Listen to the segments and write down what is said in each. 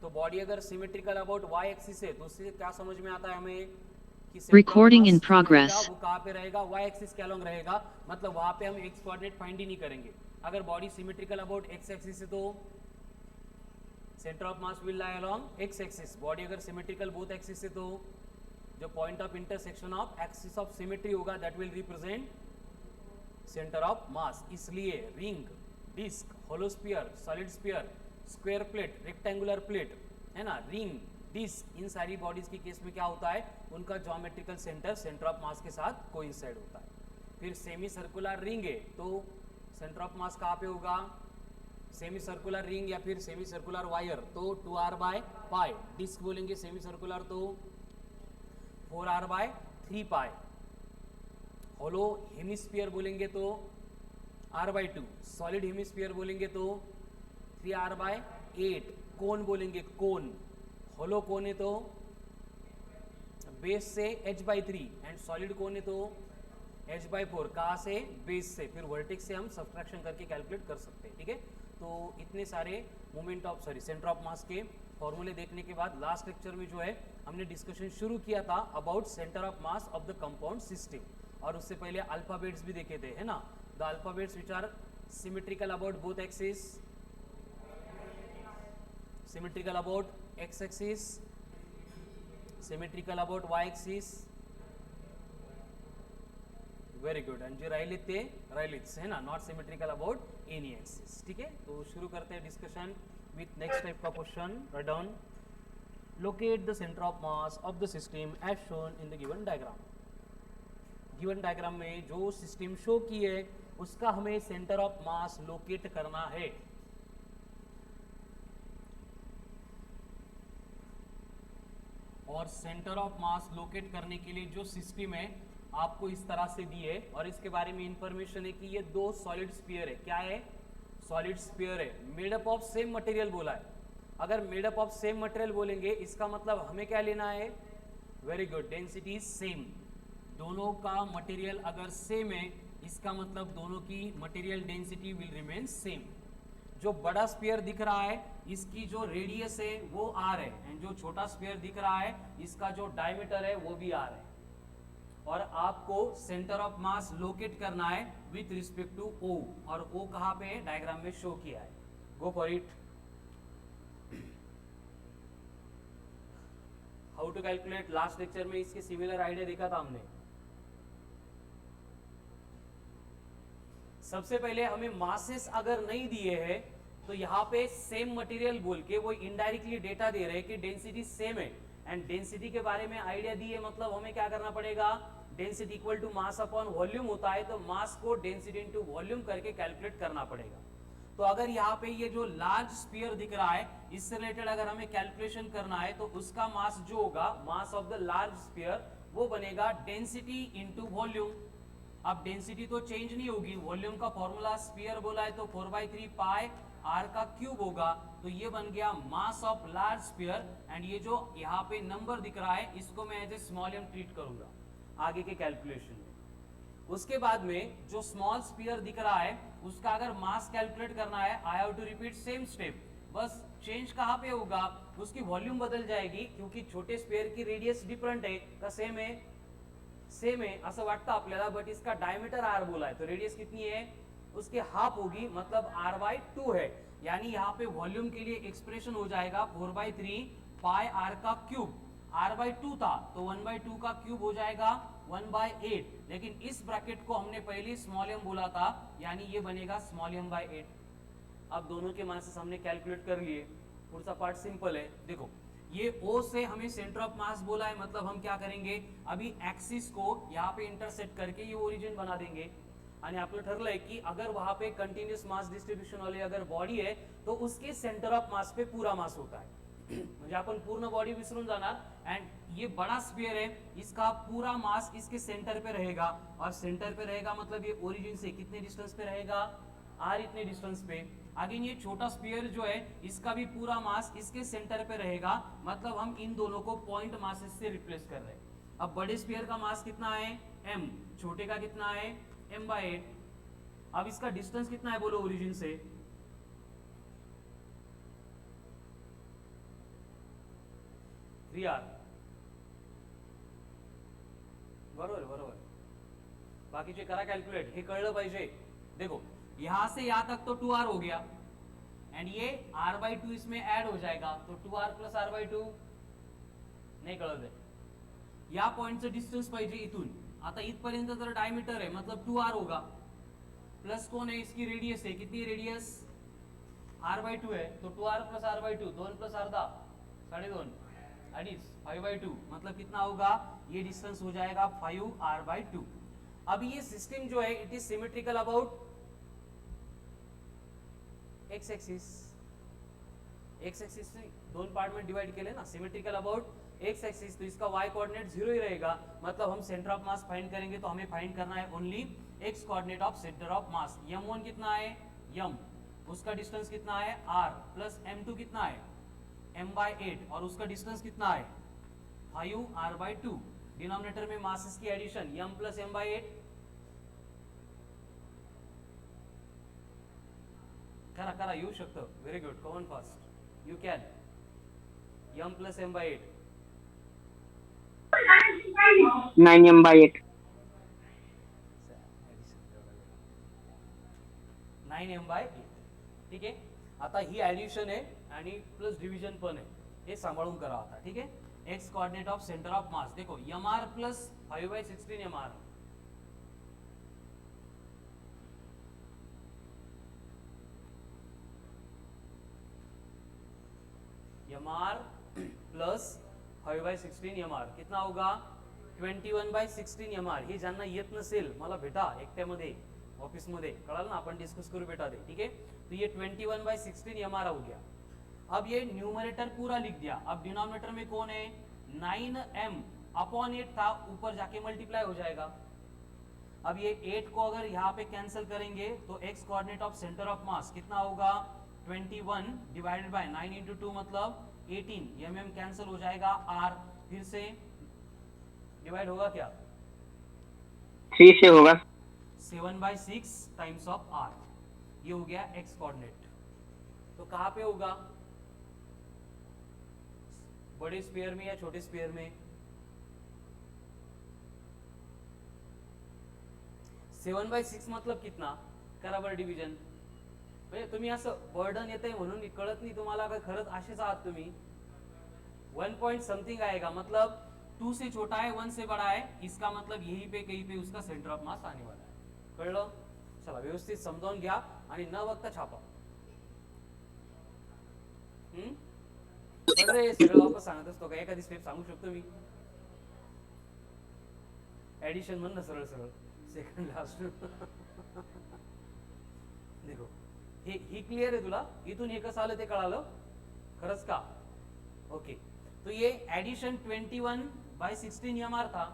तो बॉडी अगर symmetrical about y axis है तो उससे क्या समझ में आता है हमें कि Recording in जो रहेगा progress. वो कहाँ पे रहेगा, वाई एक्सिस के अलोंग रहेगा, मतलब वहाँ पे हम एक्स कोऑर्डिनेट फाइंड ही नहीं करेंगे। अगर body symmetrical about x axis है तो centre of mass will lie along X axis. Body अगर सिमेट्रिकल बोथ एक्सिस है तो जो point of intersection of axis of symmetry होगा that will represent centre of mass. इसलिए ring, disc, hollow sphere, solid sphere, square plate, rectangular plate, है ना, ring, disc, इन सारी bodies के केस में क्या होता है, उनका ज्योमेट्रिकल सेंटर सेंटर ऑफ मास के साथ कोइंसाइड होता है। फिर सेमी सर्कुलर रिंग है तो सेंटर ऑफ मास कहाँ पे होगा, सेमी सर्कुलर रिंग या फिर सेमी सर्कुलर वायर तो 2r बाय पाई, डिस्क बोलेंगे सेमी सर्कुलर तो 4r बाय 3 पाई, होलो हेमिस्फीयर बोलेंगे तो r/2, सॉलिड हेमिस्फीयर बोलेंगे तो 3r/8, कोन बोलेंगे कोन, होलो कोन है तो बेस से h/3 एंड सॉलिड कोन है तो h/4। कहाँ से, बेस से। फिर वर्टेक्स से हम सब्ट्रैक्शन करके कैलकुलेट कर सकते हैं, ठीक है। तो इतने सारे मोमेंट ऑफ सेंटर ऑफ मास के फॉर्मूले देखने के बाद लास्ट लेक्चर में जो है हमने डिस्कशन शुरू किया था about centre of mass of the compound system, और उससे पहले अल्फाबेट्स भी देखे थे, है ना। The alphabets which are symmetrical about both axis, symmetrical about x axis, symmetrical about y axis, very good, and जो राइलिट्स है ना, not symmetrical about any axis, ठीक है। तो शुरू करते हैं डिस्कशन विथ नेक्स्ट टाइप का question. Right down, locate the centre of mass of the system as shown in the given diagram. Given diagram में जो सिस्टम शो की है उसका हमें सेंटर ऑफ मास लोकेट करना है। और सेंटर ऑफ मास लोकेट करने के लिए जो सिस्टम है आपको इस तरह से दी है, और इसके बारे में इंफॉर्मेशन है कि ये दो सॉलिड स्फीयर है। क्या है, सॉलिड स्फीयर है, made up of same material बोला है। अगर made up of same material बोलेंगे इसका मतलब हमें क्या लेना है, वेरी गुड, डेंसिटी सेम। दोनों का मटेरियल अगर सेम है इसका मतलब दोनों की material density will remain same. जो बड़ा स्फीयर दिख रहा है इसकी जो रेडियस है वो r है, एंड जो छोटा स्फीयर दिख रहा है इसका जो डायमीटर है वो भी r है। और आपको सेंटर ऑफ मास लोकेट करना है विथ रिस्पेक्ट टू O, और O कहाँ पे है, डायग्राम में शो किया है। Go for it. How to calculate, last lecture में इसके सिमिलर आइडिया देखा था हमने। सबसे पहले हमें मासेस अगर नहीं दिए हैं तो यहाँ पे सेम मटेरियल बोल के वो इनडायरेक्टली डेटा दे रहे हैं कि डेंसिटी सेम है, एंड डेंसिटी के बारे में आइडिया दी है, मतलब हमें क्या करना पड़ेगा, density equal to mass upon volume होता है तो मास को डेंसिटी इनटू वॉल्यूम करके कैलकुलेट करना पड़ेगा। तो अगर यहाँ पे ये जो लार्ज स्फीयर दिख रहा है इससे रिलेटेड अगर हमें कैलकुलेशन करना है तो उसका मास जो होगा, मास ऑफ द लार्ज स्फीयर, वो बनेगा डेंसिटी इनटू वॉल्यूम। अब डेंसिटी तो चेंज नहीं होगी, वॉल्यूम का फॉर्मूला स्फीयर बोला है तो 4/3 पाई r का क्यूब होगा, तो ये बन गया mass of large sphere. And ये जो यहाँ पे नंबर दिख रहा है इसको मैं as a small m treat करूंगा आगे के कैलकुलेशन में। उसके बाद में जो स्मॉल स्फीयर दिख रहा है उसका अगर मास कैलकुलेट करना है, I have to repeat same step, बस चेंज कहाँ पे होगा, उसकी वॉल्यूम बदल जाएगी क्योंकि छोटे स्फीयर की रेडियस डिफरेंट है, का सेम है असं वाटतं आपल्याला, बट इसका डायमीटर r बोला है तो रेडियस कितनी है, उसके हाफ होगी, मतलब r/2 है। यानी यहाँ पे वॉल्यूम के लिए एक्सप्रेशन हो जाएगा 4/3 पाई r का क्यूब, r/2 था तो 1/2 का क्यूब हो जाएगा 1/8, लेकिन इस ब्रैकेट को हमने पहले स्मॉल m बोला था, यानी ये बनेगा स्मॉल m/8। अब दोनों के मासेस हमने कैलकुलेट कर लिए, पुढचा पार्ट सिंपल है। देखो ये O से हमें सेंटर ऑफ मास बोला है, मतलब हम क्या करेंगे, अभी एक्सिस को यहाँ पे इंटरसेक्ट करके ये ओरिजिन बना देंगे, आणि आपलं ठरलंय की अगर वहां पे कंटिन्यूस मास डिस्ट्रीब्यूशन वाली अगर बॉडी है तो उसके सेंटर ऑफ मास पे पूरा मास होता है म्हणजे आपण पूर्ण बॉडी विसरून जाणार, एंड ये बड़ा स्फीयर है इसका पूरा मास इसके सेंटर पे रहेगा, और सेंटर पे रहेगा मतलब ये ओरिजिन से कितने डिस्टेंस पे रहेगा, r इतने डिस्टेंस पे। अगेन ये छोटा स्फीयर जो है इसका भी पूरा मास इसके सेंटर पे रहेगा, मतलब हम इन दोनों को पॉइंट मासेस से रिप्लेस कर रहे हैं। अब बड़े स्फीयर का मास कितना है m, छोटे का कितना है m/8। अब इसका डिस्टेंस कितना है, बोलो ओरिजिन से, 1/8 है, 3r बरोबर बरोबर. बाकीचे करा कॅल्क्युलेट, हे कळलं पाहिजे. देखो यहां से यहां तक तो 2r हो गया एंड ये r/2 इसमें ऐड हो जाएगा तो 2r प्लस r/2 नाही कळत आहे. या पॉइंटचं डिस्टन्स पाहिजे इथून. आता इथपर्यंत जर डायमीटर आहे मतलब 2r होगा प्लस कौन है इसकी रेडियस है, कितनी रेडियस r/2 है तो 2r प्लस r/2 2 प्लस अर्धा 2.5 अड़ीस 5/2 मतलब कितना होगा, ये डिस्टेंस हो जाएगा 5r/2. अब ये सिस्टम जो है it is symmetrical about x axis. X axis से दोन पार्ट में डिवाइड केले ना, सिमेट्रिकल अबाउट एक्स एक्सिस, तो इसका y कोऑर्डिनेट 0 ही रहेगा. मतलब हम सेंटर ऑफ मास फाइंड करेंगे तो हमें फाइंड करना है only x coordinate of centre of mass. m1 कितना है m, उसका डिस्टेंस कितना है r प्लस m2 कितना है m/8 और उसका डिस्टेंस कितना है 5r/2. डिनोमिनेटर में मासेस की एडिशन m प्लस m/8. करा करा येऊ शकतं. Very good, common fast you can. m plus m/8 9m/8 9m/8. ठीक आहे. आता ही ऍडिशन आहे आणि प्लस डिव्हिजन पण आहे, हे सांभाळून करा आता. ठीक आहे. X coordinate of centre of मास देखो mr plus 5/16 mr mr plus 5/16 mr कितना होगा 21/16 mr. हे ज्यांना येत नसेल मला भेटा एकट्यामध्ये ऑफिस मध्ये, कळाल ना, आपण डिस्कस करू बेटा ते. ठीक है. तो ये 21/16 mr हो गया. अब ये न्यूमरेटर पूरा लिख दिया. अब डिनोमिनेटर में कौन है 9m/8 था, ऊपर जाके मल्टीप्लाई हो जाएगा. अब ये 8 को अगर यहाँ पे कैंसिल करेंगे तो x coordinate of centre of मास कितना होगा 21 डिवाइडेड बाय 9 इंटू 2 मतलब 18. mm कैंसिल हो जाएगा, r फिर से डिवाइड होगा क्या 3 से होगा 7/6 टाइम्स ऑफ r. ये हो गया x कोऑर्डिनेट. तो कहां पे होगा, बड़े स्फीयर में या छोटे स्फीयर में. 7/6 मतलब कितना, करा बरं डिव्हिजन. म्हणजे तुम्ही असं बर्डन येते म्हणून कळत नाही तुम्हाला, काय खरंच असेच आहात तुम्ही. 1 पॉइंट समथिंग आएगा मतलब 2 से छोटा है 1 से बड़ा है, इसका मतलब यहीं पे कहीं पे उसका सेंटर ऑफ मास आने वाला है. कळलं. चला व्यवस्थित समजावून घ्या आणि न बघता छापा. अरे सगळं वापस सांगत असतो का, एखादी स्टेप सांगू शकतो मी. ऍडिशन म्हण ना सरळ सरळ सेकंड लास्ट. देखो ही क्लियर आहे तुला, इथून हे कसं आलं ते कळालं खरंच का. ओके. तो ये एडिशन 21/16 mr था.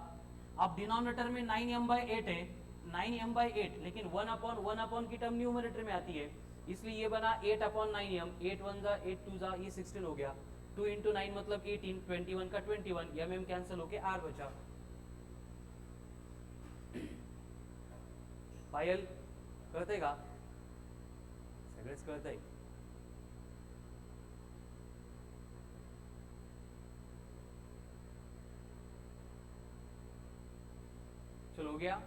अब डिनोमिनेटर में 9m/8 है, 9m/8 लेकिन 1/1 की टर्म न्यूमरेटर में आती है, इसलिए ये बना 8/9m. 8 1 जा 8 2 जा ये 16 हो गया. 2 इंटू 9 मतलब 18. 21 का 21 mm कैंसिल होके r बचा. पायल कळतंय का, सगळेच कळतंय. चलो हो गया.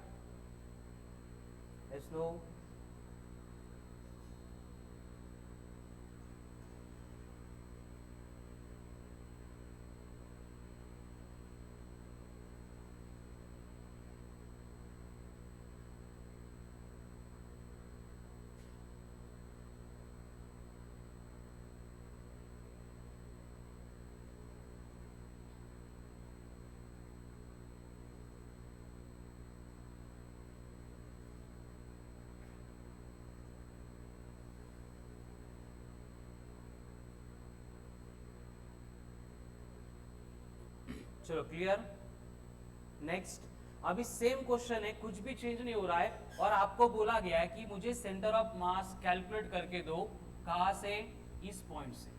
Yes no. चलो क्लियर. नेक्स्ट. अभी सेम क्वेश्चन है, कुछ भी चेंज नहीं हो रहा है और आपको बोला गया है कि मुझे सेंटर ऑफ मास कैलकुलेट करके दो. कहां से, इस पॉइंट से.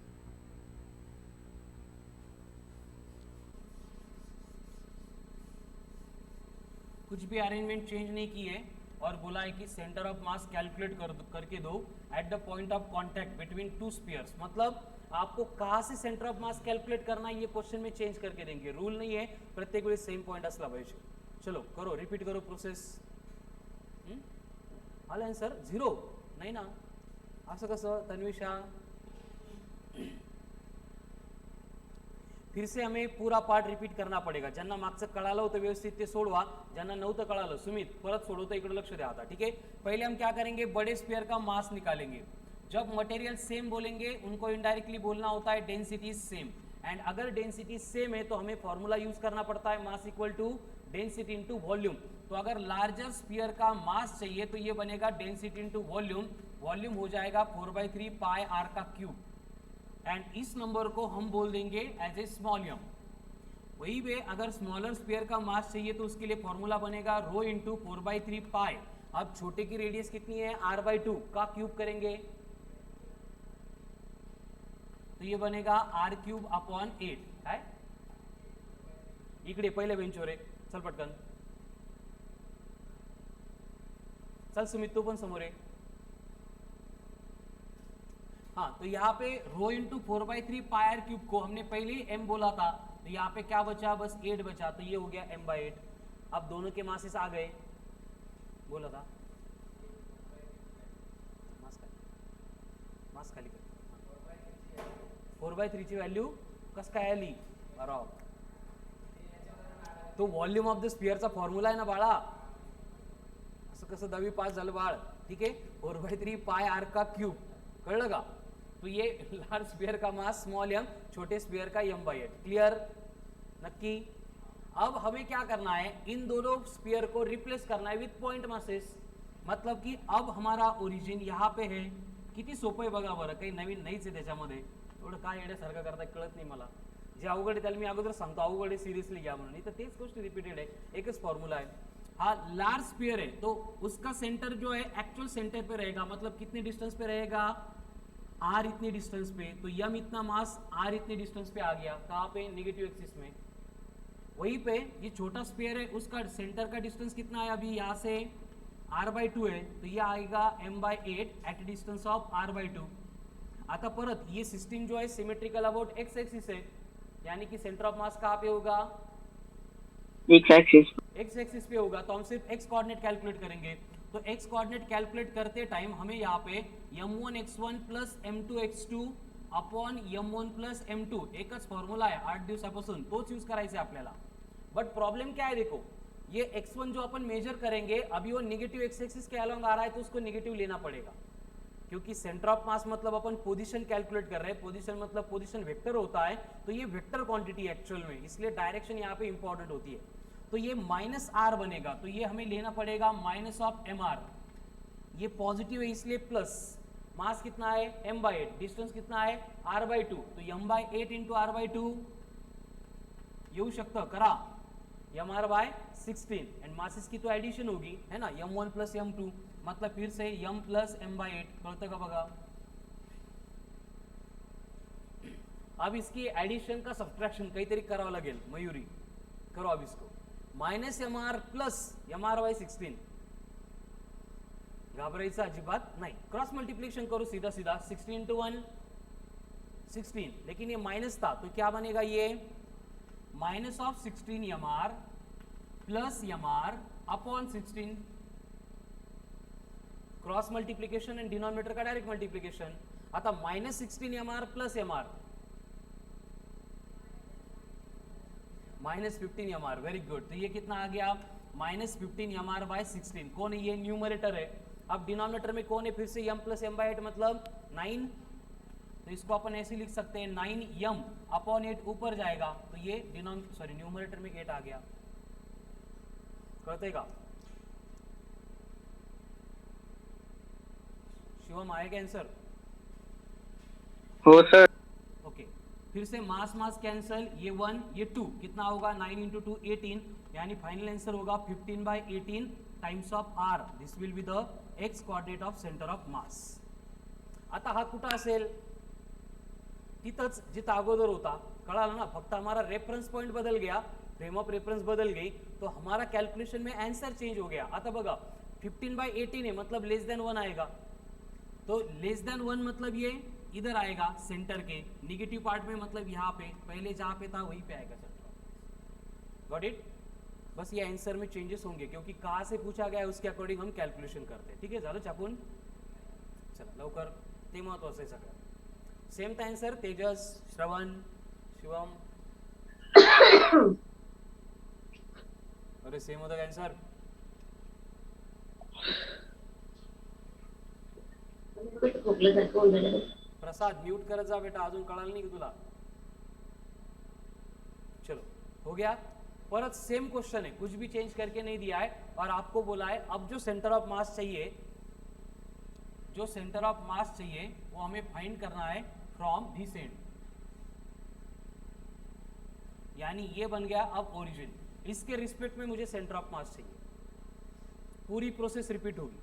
कुछ भी अरेंजमेंट चेंज नहीं की है और बोला है कि सेंटर ऑफ मास कैलकुलेट करके दो at the point of contact between two spheres. मतलब आपको कहाँ से सेंटर ऑफ मास कैलकुलेट करना है ये क्वेश्चन में चेंज करके देंगे, रूल नहीं है, प्रत्येक वेळेस सेम पॉइंट असला पाहिजे. चलो करो, रिपीट करो प्रोसेस. आलं आन्सर 0 नाही ना, असं कसं तन्विषा. फिर से हमें पूरा पार्ट रिपीट करना पड़ेगा. ज्यांना मागचं कळालं होतं व्यवस्थित ते सोडवा, ज्यांना नव्हतं कळालं सुमित परत सोडवतो, इकडे लक्ष द्या आता. ठीक है, पहले हम क्या करेंगे, बड़े स्फीयर का मास निकालेंगे. जब मटेरियल सेम बोलेंगे उनको इनडायरेक्टली बोलना होता है डेंसिटी सेम, एंड अगर डेंसिटी सेम है तो हमें फॉर्मूला यूज करना पड़ता है mass equal to density into volume. तो अगर लार्जर स्फीयर का मास चाहिए तो ये बनेगा डेंसिटी इंटू वॉल्यूम, वॉल्यूम हो जाएगा 4/3 पाई आर का क्यूब, एंड इस नंबर को हम बोल देंगे एज ए स्मॉल यम. वही पे अगर स्मॉलर स्फीयर का मास चाहिए तो उसके लिए फॉर्मूला बनेगा रो इंटू 4/3 पाई. अब छोटे की रेडियस कितनी है, r/2 का क्यूब करेंगे तो ये बनेगा r³ अपॉन 8 है. इकडे पहिले बेंचवर आहे, चल पटकन चल. सुमित तू पण समोर आहे. हाँ, तो यहाँ पे rho into 4/3 pi are cube को हमने पहले ही m बोला था, तो यहाँ पे क्या बचा, बस 8 बचा, तो ये हो गया m/8. अब दोनों के मासेस आ गए, बोला था मास खाली कर. 4/3 ची व्हॅल्यू कस काय आली, बरोबर. तो व्हॉल्यूम ऑफ द स्फीयरचा फॉर्म्युला आहे ना बाळा, असं कसं 10वी पास झालं बाळ. ठीक आहे, 4/3 पाई आर का क्यूब, कळलं का. तो ये लार्ज स्फीयर का मास स्मॉल एम, छोटे स्फीयर का m/8. क्लियर, नक्की. अब हमें क्या करना है, इन दोनों स्फीयर को रिप्लेस करना है विथ पॉइंट मासेस. मतलब कि अब हमारा ओरिजिन यहाँ पे है. किती सोपं आहे बघा बरं, काही नवीन नाहीच आहे त्याच्यामध्ये. एवढं काय येण्यासारखं करता कळत नाही मला. जे अवघड आहे त्याला मी अगोदर सांगतो, अवघड आहे सिरियसली घ्या म्हणून. नाही तर तेच गोष्ट रिपीटेड आहे, एकच फॉर्मूला है. हाँ, लार्ज स्फीयर है तो उसका सेंटर जो है एक्चुअल सेंटर पे रहेगा, मतलब कितने डिस्टेंस पे रहेगा, r इतने डिस्टेंस पे. तो m इतना मास r इतने डिस्टेंस पे आ गया, कहाँ पे, नेगेटिव एक्सिस में. वहीं पे ये छोटा स्फीयर है, उसका सेंटर का डिस्टेंस कितना है, अभी यहाँ से r/2 है, तो ये आएगा m/8 at distance of r/2. आता परत ये सिस्टम जो है सिमेट्रिकल अबाउट x एक्सिस है, यानी कि सेंटर ऑफ मास कहाँ पे होगा, x एक्सिस पे होगा. तो हम सिर्फ x कोऑर्डिनेट कैलकुलेट करेंगे. तो x कोऑर्डिनेट कैलकुलेट करते टाइम हमें यहाँ पे m1x1 plus m2x2 upon m1 plus m2 एकच फॉर्म्युला आहे 8 दिवसापासून, तोच यूज करायचा आहे आपल्याला. बट प्रॉब्लम क्या है, देखो ये x1 जो अपन मेजर करेंगे अभी वो नेगेटिव x एक्सिस के अलॉन्ग आ रहा है, तो उसको नेगेटिव लेना पड़ेगा, क्योंकि सेंटर ऑफ मास मतलब अपन पोजीशन कैलकुलेट कर रहे हैं. पोजीशन मतलब पोजीशन वेक्टर होता है, तो ये वेक्टर क्वांटिटी एक्चुअल में, इसलिए डायरेक्शन यहाँ पे इंपॉर्टेंट होती है. तो ये -r बनेगा, तो ये हमें लेना पड़ेगा माइनस ऑफ mr. ये पॉजिटिव है इसलिए प्लस. मास कितना है, m/8, डिस्टेंस कितना है, r/2, तो m/8 इंटू r/2 येऊ शकतं, करा mr/16. एंड मासेस की तो एडिशन होगी है ना, m1 प्लस m2, मतलब फिर से m प्लस m/8. कळतं का बघा. अब इसकी एडिशन का सब्ट्रैक्शन काहीतरी करावं लागेल. मयूरी करो अब इसको, -mr प्लस mr/16. घाबरायचं अजिबात नाही. क्रॉस मल्टीप्लिकेशन करो सीधा सीधा, 16 इंटू 1 16, लेकिन ये माइनस था तो क्या बनेगा, ये minus of 16mr plus mr upon 16. Cross multiplication and denominator का डायरेक्ट मल्टीप्लिकेशन. आता -16mr plus mr -15mr. Very good. तो ये कितना आ गया, -15mr/16. कौन है ये, न्यूमरेटर है. अब डिनोमिनेटर में कौन है, फिर से m प्लस m/8 मतलब 9. तो इसको अपन ऐसे लिख सकते हैं 9m अपॉन 8 ऊपर जाएगा, तो ये न्यूमरेटर में 8 आ गया. कळतंय का. शिवम आएगा आंसर. हो सर. ओके, फिर से मास मास कैंसल, ये 1 ये 2, कितना होगा 9 इंटू 2 18, यानी फाइनल आंसर होगा 15/18 times of r. This will be the x coordinate of centre of मास. आता हा कुठं असेल, तिथंच जिथं अगोदर होता. कळालं ना, फक्त हमारा रेफरेंस पॉइंट बदल गया, फ्रेम ऑफ रेफरेंस बदल गई, तो हमारा कैलकुलेशन में आंसर चेंज हो गया. आता बघा 15/18 है, मतलब लेस देन 1 आएगा. तो लेस देन 1 मतलब ये इधर आएगा सेंटर के, निगेटिव पार्ट में मतलब यहाँ पे, पहले जहाँ पे था वहीं पे आएगा centre of mass. Got it? बस ये आंसर में चेंजेस होंगे क्योंकि कहाँ से पूछा गया है उसके अकॉर्डिंग हम कैलकुलेशन करते हैं. ठीक आहे, झालं छापून? चला लवकर, ते महत्वाचं आहे सगळं. सेम था आंसर तेजस, श्रवण, शिवम. अरे सेम होता का आंसर? प्रसाद म्यूट करत जा बेटा, अजून कळालं नाही की तुला? चलो हो गया. परत सेम क्वेश्चन है, कुछ भी चेंज करके नहीं दिया है और आपको बोला है अब जो सेंटर ऑफ मास चाहिए, जो सेंटर ऑफ मास चाहिए वो हमें फाइंड करना है फ्रॉम दिस एंड. यानी ये बन गया अब ओरिजिन, इसके रिस्पेक्ट में मुझे सेंटर ऑफ मास चाहिए. पूरी प्रोसेस रिपीट होगी.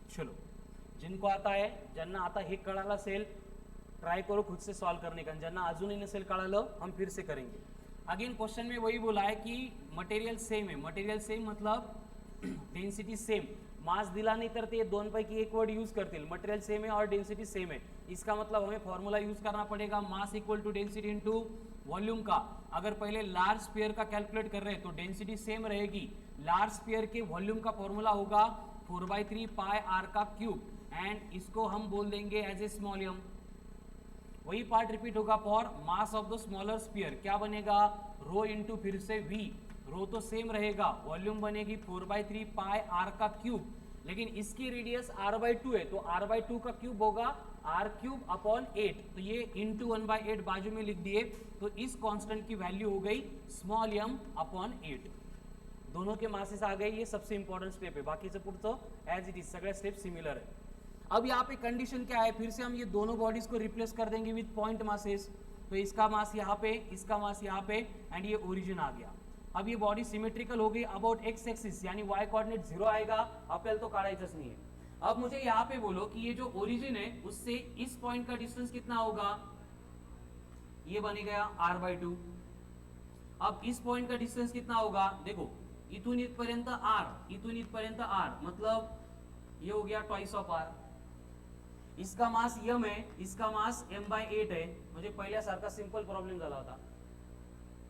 चलो जिनको आता है, ज्यांना आता हे कळालं असेल ट्राई करो खुद से सॉल्व करने का, ज्यांना अजूनही नसेल कळालं हम फिर से करेंगे. अगेन क्वेश्चन में वही बोला है कि मटेरियल सेम है. मटेरियल सेम मतलब डेंसिटी सेम. मास दिला नहीं तर ते दोन पैकी एक वर्ड यूज करतील. मटेरियल सेम है और डेंसिटी सेम है, इसका मतलब हमें फॉर्मूला यूज करना पड़ेगा mass equal to density into volume का. अगर पहले लार्ज स्फीयर का कैलकुलेट कर रहे हैं तो डेंसिटी सेम रहेगी. लार्ज स्फीयर के वॉल्यूम का फॉर्मूला होगा 4/3 पाई आर का क्यूब एंड इसको हम बोल देंगे एज ए स्मॉल एम. वही पार्ट रिपीट होगा for mass of the smaller sphere. क्या बनेगा? रो इंटू फिर से वी. रो तो सेम रहेगा, वॉल्यूम बनेगी 4/3 पाई आर का क्यूब, लेकिन इसकी रेडियस r/2 है तो r/2 का क्यूब होगा r³ अपॉन 8. तो ये इंटू 1/8 बाजू में लिख दिए तो इस कांस्टेंट की वैल्यू हो गई स्मॉल m अपॉन 8. दोनों के मासेस आ गए. ये सबसे इंपॉर्टेंट स्टेप है, बाकी से पुढचं एज इट इज सगळे स्टेप सिमिलर है. अब यहाँ पे कंडीशन क्या है, फिर से हम ये दोनों बॉडीज को रिप्लेस कर देंगे विथ पॉइंट मासेस. तो इसका मास यहाँ पे, इसका मास यहाँ पे एंड ये ओरिजिन आ गया. अब ये बॉडी सिमेट्रिकल हो गई अबाउट एक्स एक्सिस, यानी वाई कोऑर्डिनेट 0 आएगा. आपल्याला तो काढायचंच नहीं है. अब मुझे यहाँ पे बोलो कि ये जो ओरिजिन है उससे इस पॉइंट का डिस्टेंस कितना होगा? ये बने गया r/2. अब इस पॉइंट का डिस्टेंस कितना होगा? देखो इथून इथपर्यंत r, इथून इथपर्यंत r, मतलब ये हो गया ट्वाइस ऑफ r. इसका मास m है, इसका मास m/8 है. म्हणजे पहिल्यासारखा सिंपल प्रॉब्लेम झाला होता.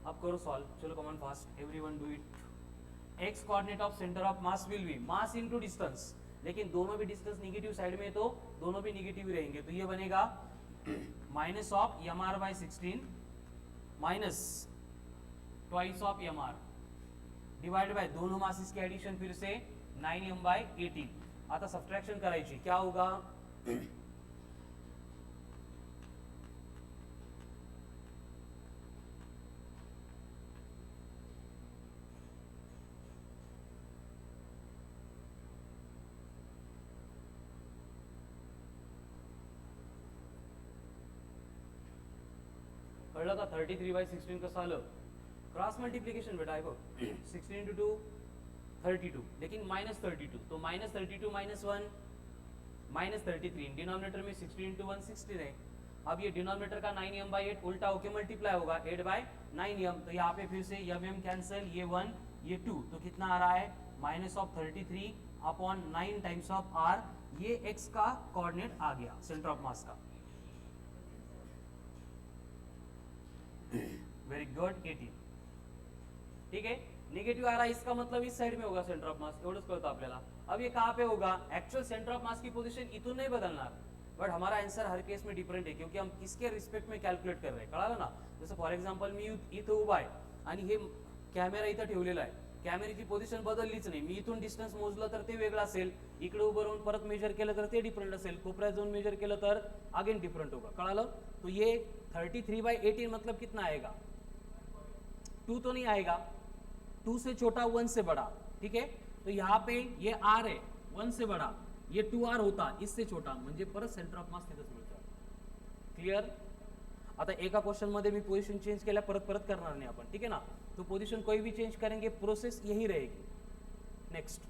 अब करो सॉल्व. चलो come on fast everyone do it. X coordinate of centre of mass will B mass into distance, लेकिन दोनों भी डिस्टेंस निगेटिव साइड में तो दोनों भी निगेटिव रहेंगे. तो ये बनेगा minus of mr/16 minus twice of mr divide by दोनों मासेस के एडिशन फिर से 9m/18. आता सबट्रैक्शन करायची. क्या होगा? कळलं का? 33/16 कसं आलं? क्रॉस मल्टीप्लीकेशन बेटा. ऐको 16 × 2 32, लेकिन -32. तो -32 -1 -33. डिनोमिनेटर में 16 × 1 16 है. अब ये डिनोमिनेटर का 9m/8 उल्टा होके मल्टीप्लाई होगा 8/9m. तो यहाँ पे फिर से m कैंसिल, ये 1 ये 2, तो कितना आ रहा है? -33 अपॉन 9 टाइम्स ऑफ r. ये x का कोऑर्डिनेट आ गया सेंटर ऑफ मास का. Very good 18. ठीक है, निगेटिव आ रहा है, इसका मतलब इस साइड में होगा सेंटर ऑफ मास. एवढंच कळतं आपल्याला. अब ये कहाँ पे होगा? एक्चुअल सेंटर ऑफ मास की पोजीशन इथून नहीं बदलणार, बट हमारा आंसर हर केस में डिफरेंट है क्योंकि हम किसके रिस्पेक्ट में कैलकुलेट कर रहे हैं. कळालं ना? जसं फॉर एक्झाम्पल मी इथं उभा आहे आणि हे कॅमेरा इथं ठेवलेला आहे. कॅमेऱ्याची पोझिशन बदललीच नाही. मी इथून डिस्टन्स मोजलं तर ते वेगळं असेल, इकडे उभं राहून परत मेजर केलं तर ते डिफरंट असेल, कोपऱ्यात जाऊन मेजर केलं तर अगेन डिफरंट होगा. कळालं? तो ये 33/18 मतलब कितना आएगा? 2 तो नहीं आएगा, 2 से छोटा 1 से बड़ा. ठीक है, तो यहाँ पे ये r है 1 से बड़ा, ये 2r होता इससे छोटा, म्हणजे परत सेंटर ऑफ मास तिथेच मिळतं. क्लियर? आता एका क्वेश्चन मध्ये मी पोझिशन चेंज केल्या परत परत करणार नाही आपण, ठीक है ना. तो पोजीशन कोई भी चेंज करेंगे प्रोसेस यही रहेगी. नेक्स्ट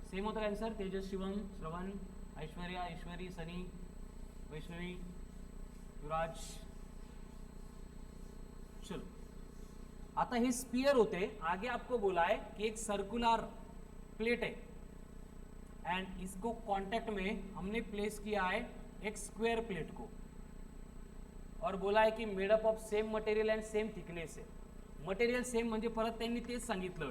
सेम होता है आंसर. तेजस, शिवम, श्रवण, ऐश्वर्या, ईश्वरी, सनी, वैष्णवी, युवराज. चलो आता हे स्पीयर होते. आगे आपको बोला है कि एक सर्कुलर प्लेट है एंड इसको कांटेक्ट में हमने प्लेस किया है एक स्क्वायर प्लेट को और बोला है की made up of same material and same thickness आहे. मटेरियल सेम म्हणजे परत त्यांनी तेच सांगितलं,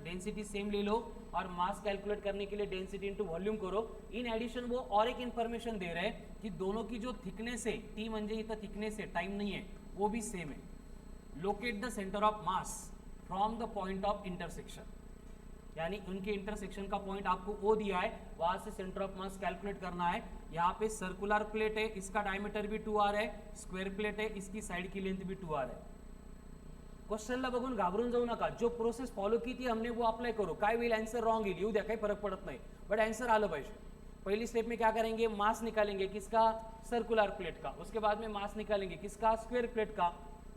डेंसिटी सेम ले लो और मास कैलकुलेट करने के लिए डेंसिटी इनटू वॉल्यूम करो. इन एडिशन वो और एक इन्फॉर्मेशन दे रहे हैं कि दोनों की जो थिकनेस है, टी म्हणजे इथं थिकनेस है, टाइम नहीं है, वो भी सेम है. Locate the centre of mass from the point of intersection, यानी उनके इंटरसेक्शन का पॉइंट आपको ओ दिया है, वहां से सेंटर ऑफ मास कैलकुलेट करना है. यहाँ पे सर्कुलर प्लेट है, इसका डायमीटर भी 2r है, स्क्वायर प्लेट है, इसकी साइड की लेंथ भी 2r है. क्वेश्चनला बघून घाबरून जाऊ नका. जो प्रोसेस फॉलो की थी हमने वो अप्लाई करो. काय होईल, आंसर रॉन्ग येईल, येऊ द्या, काही फरक पडत नाही, बट आंसर आलं पाहिजे. पहली स्टेप में क्या करेंगे, मास निकालेंगे किसका, सर्कुलर प्लेट का. उसके बाद में मास निकालेंगे किसका, स्क्वायर प्लेट का.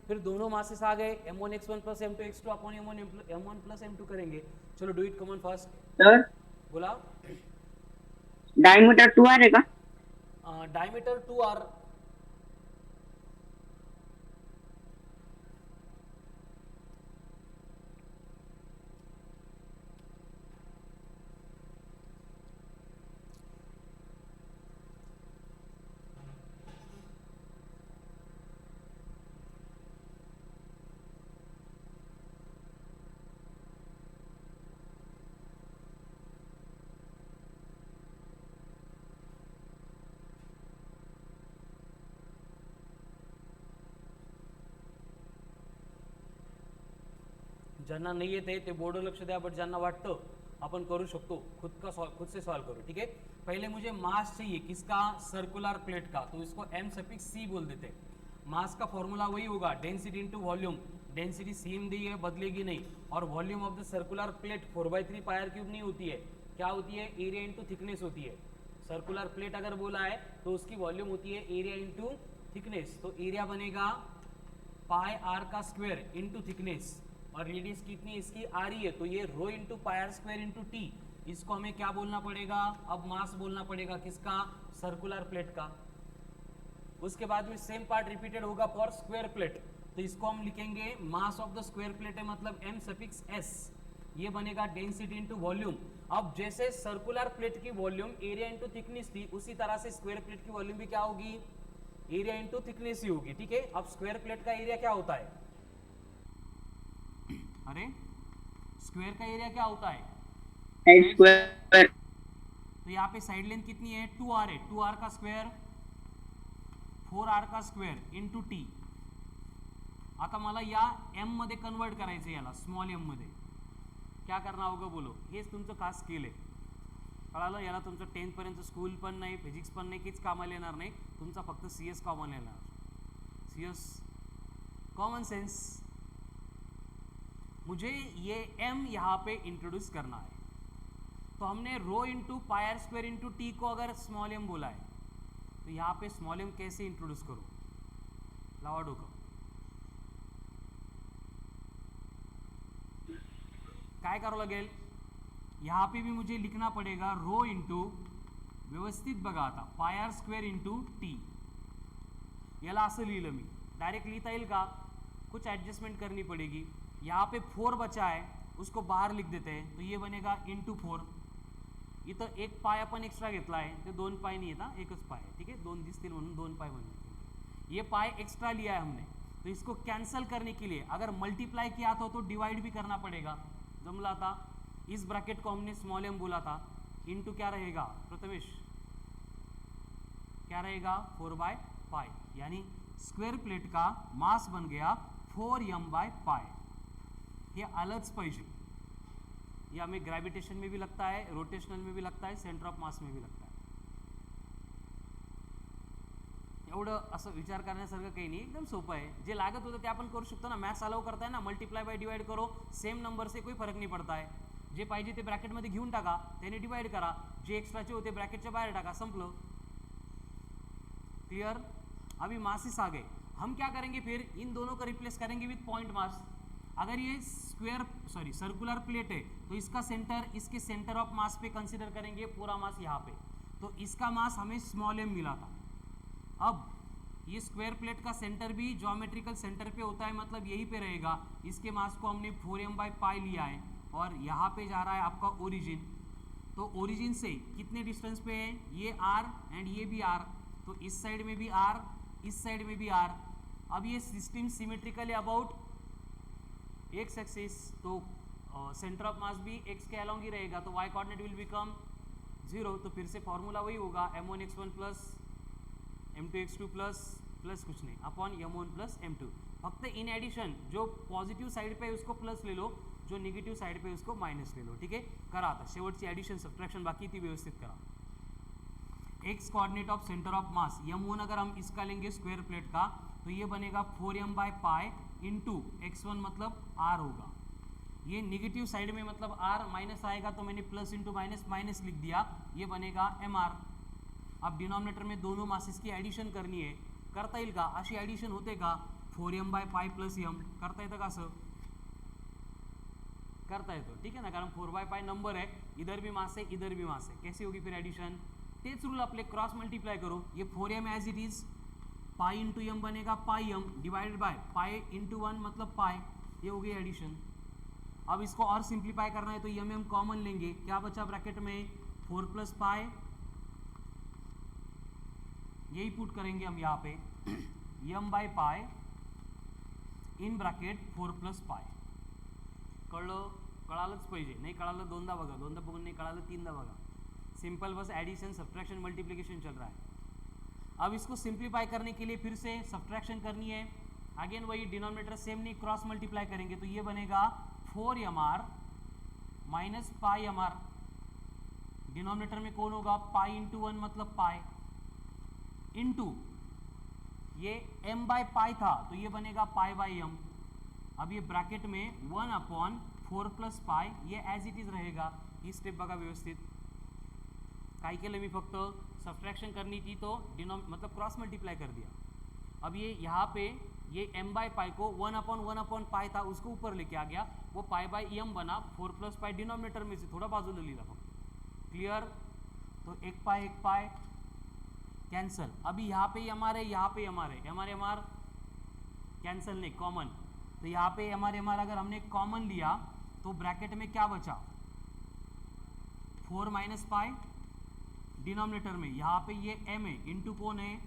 फिर दोनों मासेस आ गए, m1x1 plus m2x2 upon m1 plus m2 करेंगे. चलो do it, come on fast. Sir बोला. डायमीटर 2r है का. Diameter 2r. ज्यांना नाही येते ते बोर्ड लक्ष द्या, बट ज्यांना वाटतं अपन करू शकतो, खुद से सॉल्व करो, ठीक है. पहले मुझे मास चाहिए किसका, सर्कुलर प्लेट का, तो इसको m सफिक्स c बोल देते. मास का फॉर्मूला वही होगा, density into volume. Density same दी है, बदलेगी नहीं. और volume of the circular plate 4/3 pi r cube नहीं होती है, क्या होती है, एरिया इंटू थिकनेस होती है. सर्कुलर प्लेट अगर बोला है तो उसकी वॉल्यूम होती है एरिया इंटू थिकनेस. तो एरिया बनेगा पाई आर का स्क्वायर इंटू थिकनेस, और रेडियस कितनी इसकी आ रही है, तो ये rho into pi are square into T. इसको हमें क्या बोलना पड़ेगा, अब मास बोलना पड़ेगा किसका, सर्कुलर प्लेट का. उसके बाद में सेम पार्ट रिपीटेड होगा फॉर स्क्वायर प्लेट, तो इसको हम लिखेंगे मास ऑफ द स्क्वायर प्लेट है मतलब m सफिक्स s. ये बनेगा डेंसिटी इंटू वॉल्यूम. अब जैसे सर्कुलर प्लेट की वॉल्यूम एरिया इंटू थिकनेस थी, उसी तरह से स्क्वायर प्लेट की वॉल्यूम भी क्या होगी, एरिया इंटू थिकनेस ही होगी, ठीक है. अब स्क्वायर प्लेट का एरिया क्या होता है, अरे स्क्वायर का एरिया क्या होता है, स्क्वायर. तो यहाँ पे साइड लेंथ कितनी है, 2r है, 2r का स्क्वायर 4r का स्क्वायर इंटू टी. आता मला या m मध्ये कन्वर्ट करायचं, याला स्मॉल m मध्ये. क्या करना होगा बोलो, हेच तुमचं खास स्किल आहे, कळालं. याला तुमचं 10th पर्यंत स्कूल पण नाही, फिजिक्स पण नाही, काहीच कामाला येणार नाही. तुमचा फक्त CS कॉमन येणार, CS कॉमन सेंस. मुझे ये m यहाँ पे इंट्रोड्यूस करना है, तो हमने rho into pi are square into T को अगर स्मॉल m बोला है, तो यहाँ पे स्मॉल m कैसे इंट्रोड्यूस करूँ, लावा डोकं. काय करावं लागेल, यहाँ पे भी मुझे लिखना पड़ेगा रो इंटू, व्यवस्थित बघा आता, पाई आर स्क्वायर इंटू टी. याला असं लिहिलं मी, डायरेक्ट लिखता येईल का, कुछ एडजस्टमेंट करनी पड़ेगी. यहाँ पे 4 बचा है, उसको बाहर लिख देते हैं, तो ये बनेगा इंटू 4. इथं एक पाय आपण एक्स्ट्रा घेतला आहे, ते 2 पाय नहीं येता, एकच पाय है, ठीक है. 2 दिसतील म्हणून 2 पाय बनले. ये पाय एक्स्ट्रा लिया है हमने, तो इसको कैंसिल करने के लिए अगर मल्टीप्लाई किया तो डिवाइड भी करना पड़ेगा. जमला था. इस ब्रैकेट को हमने स्मॉल m बोला था, इंटू क्या रहेगा प्रथमेश, क्या रहेगा 4/पाई, यानी स्क्वायर प्लेट का मास बन गया 4m/पाई. ये आलंच पाहिजे. ये हमें ग्रेविटेशन में भी लगता है, रोटेशनल में भी लगता है, सेंटर ऑफ मास में भी लगता है. एवढं असं विचार करण्यासारखं काही नाही, एकदम सोपं आहे. जे लागत होतं ते आपण करू शकतो ना, मॅथ्स अलाउ करताय ना, मल्टीप्लाय बाय डिवाइड करो, सेम नंबर से कोई फरक नहीं पड़ता है. जे पाहिजे ते ब्रॅकेटमध्ये घेऊन टाका, त्याने डिवाइड करा, जे एक्स्ट्राचे होते ब्रॅकेटच्या बाहेर टाका, संपलं. क्लियर. अभी मासेस आ गए. हम क्या करेंगे फिर, इन दोनों को रिप्लेस करेंगे विथ पॉइंट मास। अगर ये सर्कुलर प्लेट है तो इसका सेंटर, इसके सेंटर ऑफ मास पे कंसीडर करेंगे पूरा मास यहाँ पे, तो इसका मास हमें स्मॉल m मिला था। अब ये स्क्वायर प्लेट का सेंटर भी ज्योमेट्रिकल सेंटर पे होता है, मतलब यहीं पे रहेगा। इसके मास को हमने 4m/π लिया है और यहाँ पे जा रहा है आपका ओरिजिन, तो ओरिजिन से कितने डिस्टेंस पे है, ये r एंड ये भी r, तो इस साइड में भी r, इस साइड में भी r। अब ये system symmetrically about x axis, तो सेंटर ऑफ मास भी x के अलोंग ही रहेगा, तो y कोऑर्डिनेट विल बिकम 0। तो फिर से फॉर्मूला वही होगा m1x1 प्लस m2x2 प्लस कुछ नहीं अपॉन m1 प्लस m2। फक्त इन एडिशन जो पॉजिटिव साइड पे है उसको प्लस ले लो, जो निगेटिव साइड पे उसको माइनस ले लो, ठीक है। करा था शेवटची ॲडिशन सबट्रॅक्शन बाकी थी, व्यवस्थित करा। X coordinate of centre of mass m1 अगर हम इसका लेंगे स्क्वायर प्लेट का, तो ये बनेगा 4m/π इंटू x1 मतलब r होगा। ये निगेटिव साइड में मतलब r माइनस आएगा, तो मैंने प्लस इंटू माइनस माइनस लिख दिया, ये बनेगा mr। अब डिनोमिनेटर में दोनों मासेस की ॲडिशन करनी है, करता येईल का, अशी ॲडिशन होते का, 4m/π प्लस m करता येतं का, असं करता येतो, ठीक है ना, कारण 4/π नंबर है, इधर भी मास है इधर भी मास है, कैसी होगी फिर एडिशन, तेच रूल अपने क्रॉस मल्टीप्लाई करो, ये 4m as it is, π into m बनेगा πm डिवाइडेड बाय π इंटू 1 मतलब π, ये हो गई एडिशन। अब इसको और सिंप्लीफाई करना है तो m कॉमन लेंगे, क्या बचा ब्रैकेट में 4 + π, यही पुट करेंगे हम यहाँ पे m/π इन ब्रॅकेट 4 + π। कळलं, कळालंच पाहिजे, नाही कळालं दोनदा बघा, दोनदा बघून नाही कळालं तीनदा बघा। सिंपल बस एडिशन सब्ट्रैक्शन मल्टीप्लिकेशन चल रहा है। अब इसको सिंप्लीफाई करने के लिए फिर से सब्ट्रैक्शन करनी है, अगेन वही डिनोमिनेटर सेम नहीं क्रॉस मल्टीप्लाई करेंगे, तो ये बनेगा 4mr माइनस πmr, डिनोमिनेटर में कौन होगा, π इंटू 1 मतलब π, इंटू ये m/π था तो ये बनेगा π/m। अब ये ब्रैकेट में 1/4 + π, ये एज इट इज रहेगा। ही स्टेप बघा व्यवस्थित, काय केलं मी, फक्त सबट्रैक्शन करनी थी तो मतलब क्रॉस मल्टीप्लाई कर दिया। अब ये यहाँ पे ये m/π को 1/1/π था उसको ऊपर लेके आ गया, वो π/m बना, 4 + π डिनोमिनेटर में से थोड़ा बाजूला लिहिला फक्त, क्लियर। तो 1π कैंसल। अभी यहाँ पे mr है, यहाँ पे mr है, mr कैंसल नहीं, कॉमन, तो यहाँ पे mr अगर हमने कॉमन लिया तो ब्रैकेट में क्या बचा, 4 - π डिनोमिनेटर में, यहाँ पे ये m है, इंटू कौन है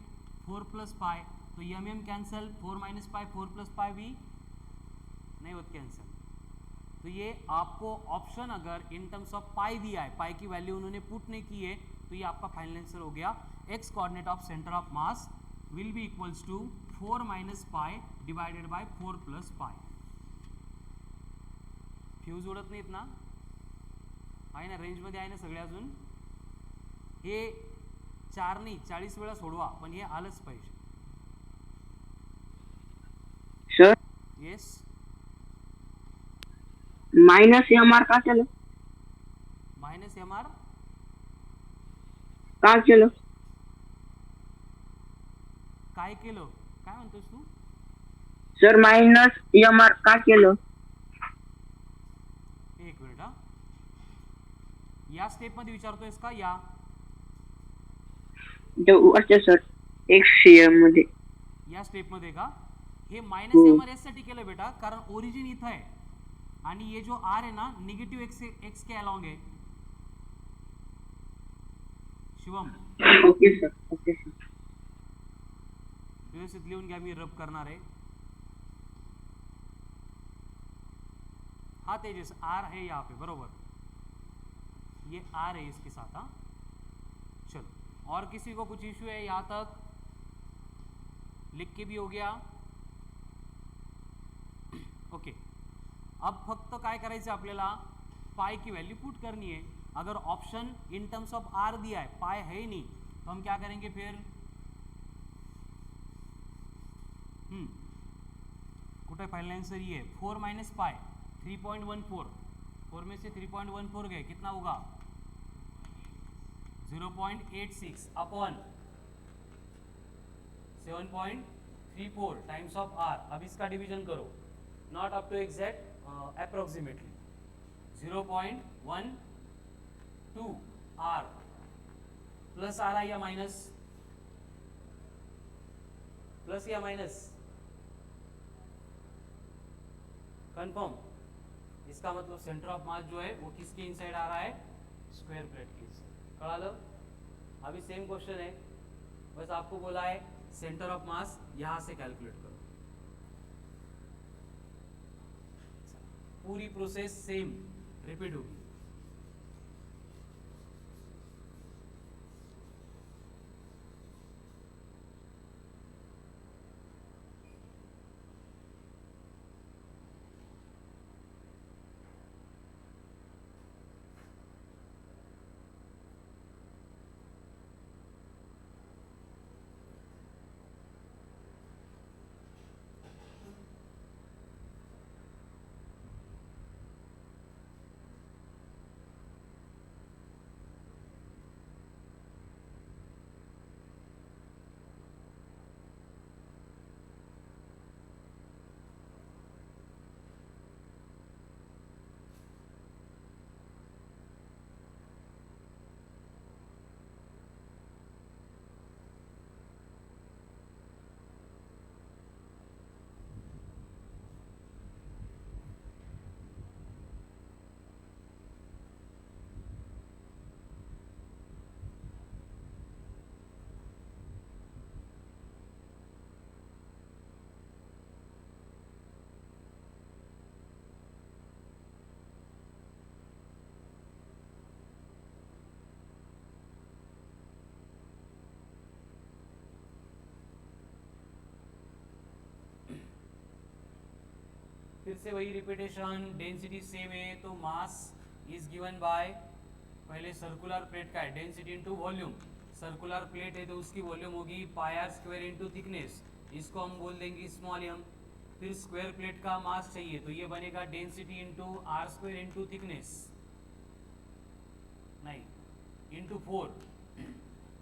4 + π, तो m कैंसल, 4 - π 4 + π भी नहीं होता कैंसल। तो ये आपको ऑप्शन अगर इन टर्म्स ऑफ पाई दिया है, पाई की वैल्यू उन्होंने पुट नहीं की है, तो ये आपका फाइनल आंसर हो गया, X coordinate of centre of mass will be equals to 4 - π divided by 4 + π। Fuse उडत नाहीत ना, आहे ना, रेंजमध्ये आहे ना सगळे अजून, हे 4 नाही 40 वेळा सोडवा, पण हे आलंच पाहिजे। सर येस, -mr का केलं, -mr का केलं, काय केलं, काय म्हणतोस तू, सर -mr का केलं, एक मिनिट हा, या स्टेप मध्ये विचारतोयस का, या अच्छा सर एक्स मध्ये, या स्टेप मध्ये का, हे हो. -mr यासाठी केलं बेटा, कारण ओरिजिन इथं आहे आणि ये जो r है ना निगेटिव x के अलॉन्ग है। Shivam okay sir, okay sir, व्यवस्थित लिहून घ्या, मी रब करणार आहे। हाँ तेजस, r है यहाँ पे बरोबर, ये r है इसके साथ, हाँ चलो। और किसी को कुछ इश्यू है यहाँ तक, लिख के भी हो गया, ओके। अब फक्त काय करायचं आपल्याला, पाई की वैल्यू पुट करनी है। अगर option in terms of r दिया है, पाई है ही नहीं, तो हम क्या करेंगे फिर, कुछ फाइनल आंसर ये है 4 - π 3.14, 4 में से 3.14 गए, कितना होगा 0.86 अपॉन 7.5 3 4 टाइम्स ऑफ आर. अब इसका डिवीजन करो, not up to exact, approximately 0.12 R. Plus आ रहा है या माइनस? प्लस या माइनस? कंफर्म. इसका मतलब सेंटर ऑफ मास जो है वो किसके इनसाइड आ रहा है? स्क्वायर प्लेट के इनसाइड. कळालं? अभी सेम क्वेश्चन है, बस आपको बोला है सेंटर ऑफ मास यहां से कैलकुलेट करो. पूरी प्रोसेस सेम रिपीट होगी. फिर से वही रिपीटेशन, डेंसिटी सेम है तो मास इज गिवन बाय, पहले सर्कुलर प्लेट का है density into volume. Circular plate है तो उसकी वॉल्यूम होगी pi are square into thickness, इसको हम बोल देंगे स्मॉल एम. फिर स्क्वायर प्लेट का मास चाहिए तो ये बनेगा density into r square into thickness, नहीं इनटू 4.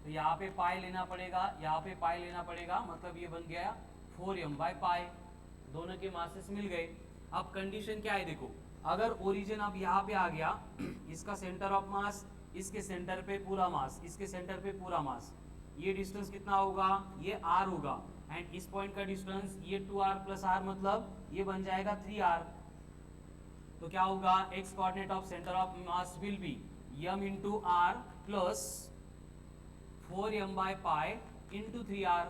तो यहाँ पे पाई लेना पड़ेगा, यहाँ पे पाई लेना पड़ेगा, मतलब ये बन गया 4m बाय पाई. दोनों के मासेस मिल गए. अब कंडीशन क्या है देखो, अगर ओरिजिन अब यहाँ पे आ गया, इसका सेंटर ऑफ मास, इसके सेंटर पे पूरा मास, इसके सेंटर पे पूरा मास, ये डिस्टेंस कितना होगा? ये r होगा. एंड इस पॉइंट का डिस्टेंस ये 2r प्लस r, मतलब ये बन जाएगा 3r. तो क्या होगा? x coordinate of centre of mass will B m into r plus 4m by pi into 3r.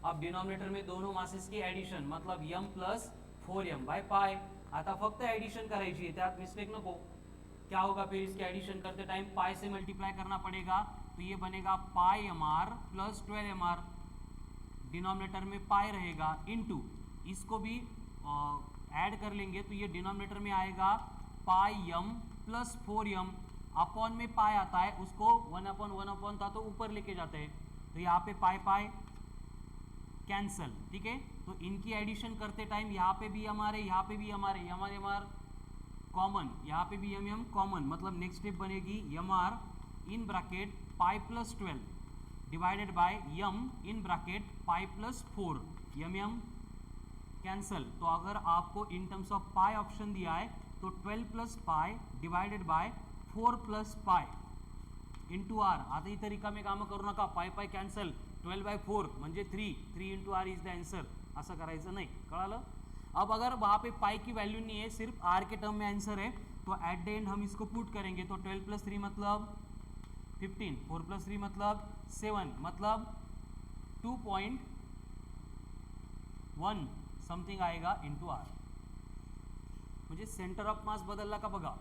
अब डिनोमिनेटर में दोनों मासेस की एडिशन, मतलब m plus 4m by pi. आता फक्त एडिशन करायची आहे, त्यात मिस्टेक नको. क्या होगा फिर इसके एडिशन करते टाइम? पाई से मल्टीप्लाई करना पड़ेगा, तो ये बनेगा pi M R plus 12mr. Denominator में पाई रहेगा इनटू, इसको भी ऐड कर लेंगे तो ये डिनोमिनेटर में आएगा पाई m प्लस 4m. अपॉन में पाई आता है, उसको 1/1 था तो ऊपर लेके जाते हैं, तो यहाँ पे पाई पाई कैंसल. ठीक है, तो इनकी एडिशन करते टाइम यहाँ पे भी हमारे, यहाँ पे भी हमारे एम आर कॉमन, यहाँ पे भी एम कॉमन, मतलब नेक्स्ट स्टेप बनेगी m r in bracket pi plus 12 divided by m in bracket pi plus 4. M cancel. तो अगर आपको in terms of pi option दिया है तो 12 plus pi divided by 4 plus pi into r. आता ही तरीका में काम करू नका, पाई पाई कॅन्सल, 12/4 म्हणजे 3 into r is the answer. असं करायचं नाही, कळालं? अब अगर वहाँ पे पाई की वैल्यू नहीं है, सिर्फ आर के टर्म में आंसर है, तो एट द एंड हम इसको पुट करेंगे. तो 12 प्लस 3 मतलब 15, 4 प्लस 3 मतलब 7, मतलब 2.1 समथिंग आएगा इंटू आर. म्हणजे सेंटर ऑफ मास बदलला का बघा,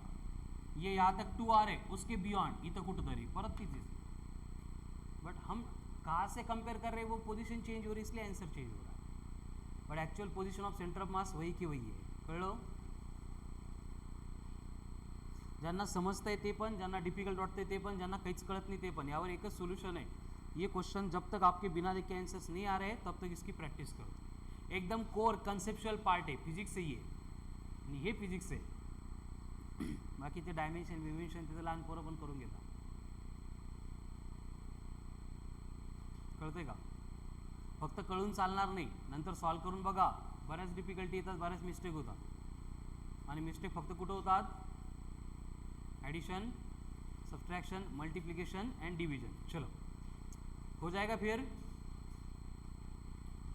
ये यहाँ तक 2r है, उसके बियॉन्ड इथं कुठंतरी परत तिथेच. बट हम कहाँ से कंपेयर कर रहे हैं, वो पोजीशन चेंज हो रही है, इसलिए आंसर चेंज हो रहा है. But actual position of centre of मास वही की वही आहे. कळलं? ज्यांना समजतंय ते पण, ज्यांना डिफिकल्ट वाटतंय ते पण, ज्यांना काहीच कळत नहीं ते पण, यावर एकच सोल्यूशन है. ये क्वेश्चन जब तक आपके बिना देखे आंसर्स नहीं आ रहे हैं तब तक इसकी प्रैक्टिस करो. एकदम कोर कंसेप्चुअल पार्ट है, फिजिक्स से ये, आणि हे फिजिक्स आहे. बाकी ते डायमेन्शन विमेन्शन तिथं लहान पोरं पण करून घेतात. कळतंय का? फक्त कळून चालणार नाही, नंतर सॉल्व्ह करून बघा, बऱ्याच डिफिकल्टी येतात, बऱ्याच मिस्टेक होतात. आणि मिस्टेक फक्त कुठं होतात? Addition, subtraction, multiplication and division. चलो हो जाएगा फिर.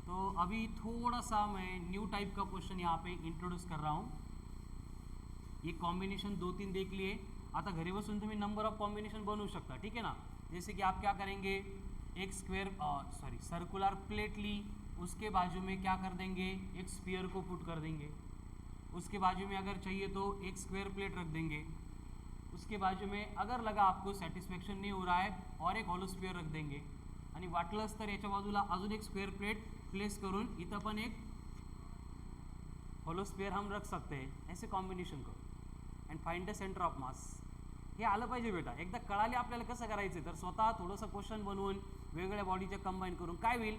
तो अभी थोड़ा सा मैं न्यू टाइप का क्वेश्चन यहाँ पे इंट्रोड्यूस कर रहा हूँ. ये कॉम्बिनेशन 2-3 देख लिए. आता घरी बसून तुम्ही नंबर ऑफ कॉम्बिनेशन बनवू शकता, ठीक है ना. जैसे कि आप क्या करेंगे, एक स्क्वायर सर्कुलर प्लेट ली, उसके बाजू में क्या कर देंगे, एक स्फीयर को पुट कर देंगे. उसके बाजू में अगर चाहिए तो एक स्क्वायर प्लेट रख देंगे. उसके बाजू में अगर लगा आपको सॅटिस्फॅक्शन नहीं हो रहा है और एक हॉलो स्फीयर रख देंगे. आणि वाटलंच तर याच्या बाजूला अजून एक स्क्वायर प्लेट प्लेस करून इथं पण एक हॉलो स्फीयर हम रख सकते हैं. ऐसे कॉम्बिनेशन करो and find the centre of mass. हे आलं पाहिजे बेटा. एकदा कळाले आपल्याला कसं करायचं तर स्वतः थोडंसं क्वेश्चन बनवून वेगवेगळ्या बॉडीचे कंबाईन करून काय होईल,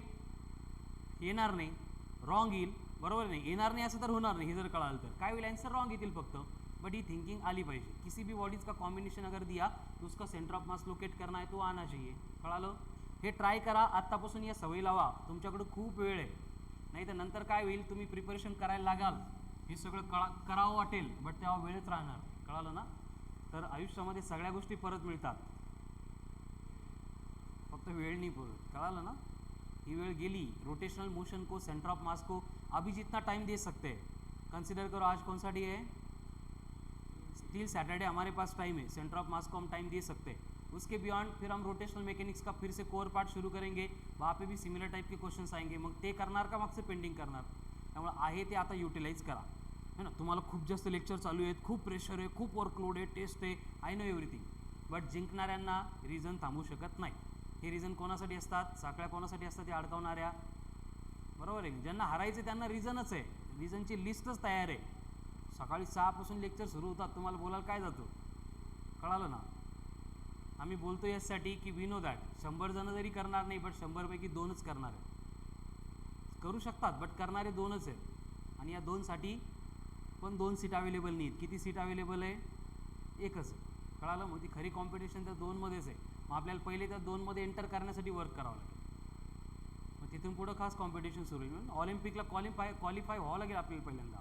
येणार नाही, रॉंग येईल, बरोबर नाही. येणार नाही असं तर होणार नाही. हे जर कळालं तर काय होईल, आन्सर रॉंग येतील फक्त. बट ही थिंकिंग आली पाहिजे. किसी भी बॉडीज का कॉम्बिनेशन अगर दिया तो उसका सेंटर ऑफ मास लोकेट करना है तो आना चाहिए. कळालं. हे ट्राय करा आत्तापासून, या सवय लावा. तुमच्याकडे खूप वेळ आहे, नाही तर नंतर काय होईल, तुम्ही प्रिपरेशन करायला लागाल, हे सगळं करावं वाटेल बट तेव्हा वेळच राहणार. कळालं ना. तर आयुष्यामध्ये सगळ्या गोष्टी परत मिळतात, फक्त वेळ नाही परत. कळालं ना. ही वेळ गेली. रोटेशनल मोशन को, सेंटर ऑफ मास को अभी जितना टाइम दे सकते हैं कंसिडर करो. आज कौन सा डे है, स्टिल सैटरडे हमारे पास टाइम है. सेंटर ऑफ मास को हम टाइम दे सकते हैं. उसके बियॉन्ड फिर हम रोटेशनल मैकेनिक्स का फिर से कोर पार्ट शुरू करेंगे. वहाँ पे भी सिमिलर टाइप के क्वेश्चंस आएंगे. मग ते करणार का मागचं पेंडिंग करणार. त्यामुळे आहे ते आता युटिलाइज करा, है ना. तुम्हाला खूप जास्त लेक्चर चालू आहेत, खूप प्रेशर आहे, खूप वर्कलोड आहे, टेस्ट आहे, आय नो एव्हरीथिंग. बट जिंकणाऱ्यांना रिझन थांबू शकत नाही. हे रिझन कोणासाठी असतात, साखळ्या कोणासाठी असतात, ते अडकवणाऱ्या, बरोबर आहे. ज्यांना हरायचं त्यांना रिझनच आहे, रिझनची लिस्टच तयार आहे. सकाळी 6 पासून लेक्चर सुरू होतात, तुम्हाला बोलायला काय जातं. कळालं ना. आम्ही बोलतो यासाठी की वी नो दॅट 100 जण जरी करणार नाही बट 100 पैकी 2च करणार आहेत. करू शकतात बट करणारे 2च आहेत. आणि या 2 साठी पण 2 सीट अवेलेबल नाहीत. किती सीट अवेलेबल आहे, एकच आहे. कळालं. मग ती खरी कॉम्पिटिशन त्या 2 मध्येच आहे. मग आपल्याला पहिले त्या 2 मध्ये एंटर करण्यासाठी वर्क करावं लागेल. मग तिथून पुढं खास कॉम्पिटिशन सुरू होईल. ऑलिम्पिकला क्वालिफाय व्हावं लागेल आपल्याला पहिल्यांदा.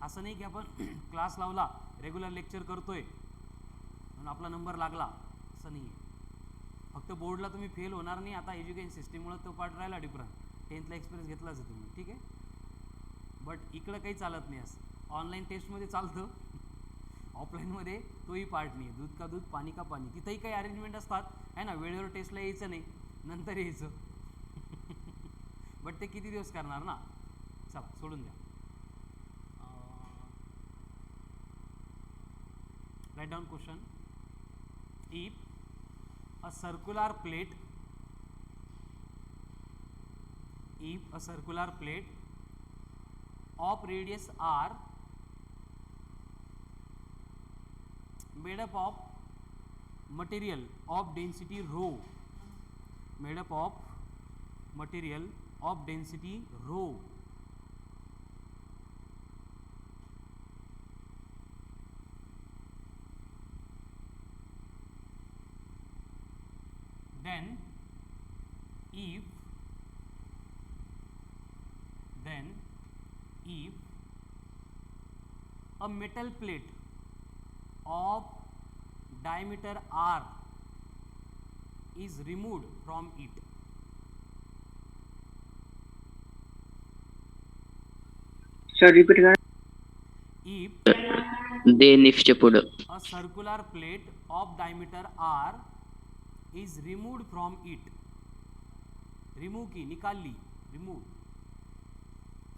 असं नाही की आपण क्लास लावला, रेग्युलर लेक्चर करतोय म्हणून आपला नंबर लागला, असं नाही आहे. फक्त बोर्डला तुम्ही फेल होणार नाही. आता एज्युकेशन सिस्टीममुळे तो पार्ट राहिला डिफरंट. 10th एक्सपिरियन्स घेतलाच आहे तुम्ही, ठीक आहे. बट इकडं काही चालत नाही असं. ऑनलाईन टेस्टमध्ये चालतं, ऑफलाईनमध्ये तोही पार्ट नाही. दूध का दूध, पाणी का पाणी. तिथंही काही अरेंजमेंट असतात, आहे ना. वेळेवर टेस्टला यायचं नाही, नंतर यायचं. बट ते किती दिवस करणार ना. चला सोडून द्या. Write down question. If a circular plate of radius r made up of material of density rho, then if a metal plate of diameter r is removed from it. Sir repeat करा. If देनिफच्या पुढं a circular plate of diameter r is removed from it, remove की निकाल ली, remove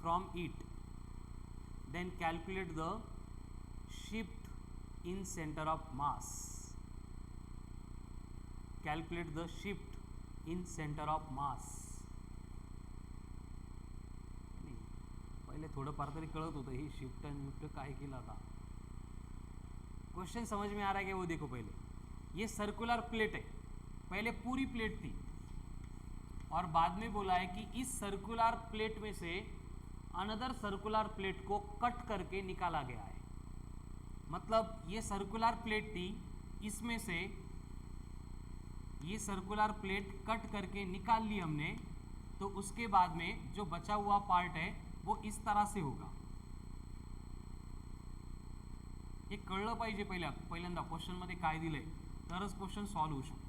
from it, then calculate the shift in center of mass. Calculate the shift in center of mass. पहले थोड़ा फार तरी कळत होतं हे shift आणि विफ्ट काय केलं. आता क्वेश्चन समझ में आ रहा है क्या, वो देखो. पहले ये सर्कुलर प्लेट है, पहले पूरी प्लेट थी और बाद में बोला है कि इस सर्कुलर प्लेट में से अनदर सर्कुलर प्लेट को कट करके निकाला गया है. मतलब ये सर्कुलर प्लेट थी, इसमें से ये सर्कुलर प्लेट कट करके निकाल ली हमने, तो उसके बाद में जो बचा हुआ पार्ट है वो इस तरह से होगा. हे कळलं पाहिजे पहिल्यांदा क्वेश्चन मध्ये काय दिलंय तरच क्वेश्चन सॉल्व्ह होऊ शकतो.